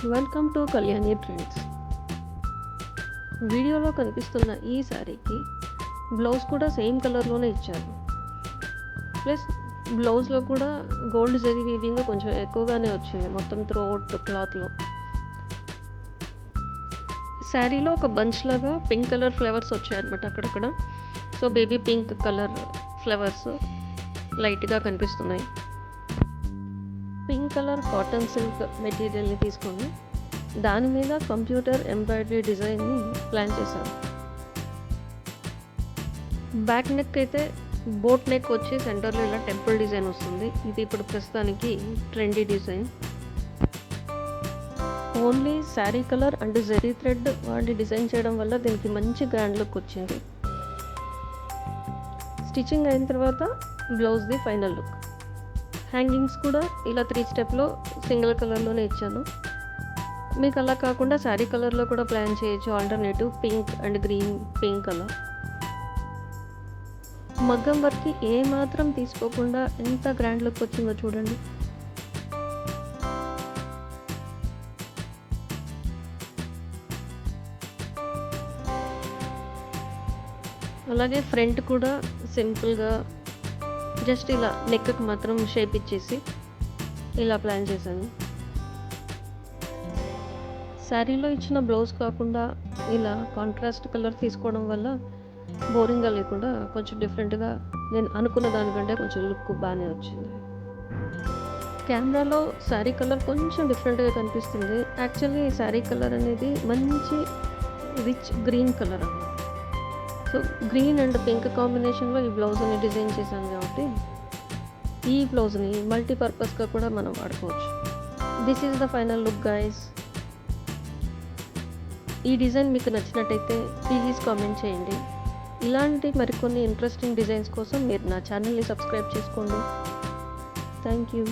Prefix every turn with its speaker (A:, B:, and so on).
A: Welcome to Kalyani trends. వీడియోలో కనిపిస్తున్న ఈ శారీకి బ్లౌజ్ కూడా సేమ్ కలర్లోనే ఇచ్చారు. ప్లస్ బ్లౌజ్లో కూడా గోల్డ్ జరీ వీవింగ్ కొంచెం ఎక్కువగానే వచ్చింది మొత్తం త్రూఅవుట్ క్లాత్లో. శారీలో ఒక బంచ్ లాగా పింక్ కలర్ ఫ్లవర్స్ వచ్చాయన్నమాట అక్కడక్కడ. So baby pink colour flowers లైట్గా కనిపిస్తున్నాయి. పింక్ కలర్ కాటన్ సిల్క్ మెటీరియల్ని తీసుకొని దాని మీద కంప్యూటర్ ఎంబ్రాయిడరీ డిజైన్ని ప్లాన్ చేశారు. బ్యాక్ నెక్ అయితే బోట్ నెక్ వచ్చి సెంటర్లో ఇలా టెంపుల్ డిజైన్ వస్తుంది. ఇది ఇప్పుడు ప్రస్తుతానికి trendy design. Only sari colour and zari thread వాడి డిజైన్ చేయడం వల్ల దీనికి మంచి గ్రాండ్ లుక్ వచ్చింది. స్టిచ్చింగ్ అయిన తర్వాత బ్లౌజ్ది ఫైనల్ లుక్. హ్యాంగింగ్స్ కూడా ఇలా 3 స్టెప్లో సింగిల్ కలర్లోనే ఇచ్చాను. మీకు అలా కాకుండా శారీ కలర్లో కూడా ప్లాన్ చేయొచ్చు. Alternative pink and green pink colour. మగ్గం వర్క్కి ఏ మాత్రం తీసుకోకుండా ఎంత గ్రాండ్ లుక్ వచ్చిందో చూడండి. అలాగే ఫ్రంట్ కూడా సింపుల్గా జస్ట్ ఇలా నెక్కి మాత్రం షేప్ ఇచ్చేసి ఇలా ప్లాన్ చేశాను. శారీలో ఇచ్చిన బ్లౌజ్ కాకుండా ఇలా కాంట్రాస్ట్ కలర్ తీసుకోవడం వల్ల బోరింగ్గా లేకుండా కొంచెం డిఫరెంట్గా నేను అనుకున్న దానికంటే కొంచెం లుక్ బాగానే వచ్చింది. కెమెరాలో శారీ కలర్ కొంచెం డిఫరెంట్గా కనిపిస్తుంది. యాక్చువల్లీ శారీ కలర్ అనేది మంచి రిచ్ గ్రీన్ కలర్ అన్నమాట. సో గ్రీన్ అండ్ పింక్ కాంబినేషన్లో ఈ బ్లౌజ్ని డిజైన్ చేశాను కాబట్టి ఈ బ్లౌజ్ని మల్టీపర్పస్గా కూడా మనం వాడుకోవచ్చు. This is the final look guys. ఈ డిజైన్ మీకు నచ్చినట్టయితే ప్లీజ్ కామెంట్ చేయండి. ఇలాంటి మరికొన్ని ఇంట్రెస్టింగ్ డిజైన్స్ కోసం మీరు నా ఛానల్ని సబ్స్క్రైబ్ చేసుకోండి. Thank you.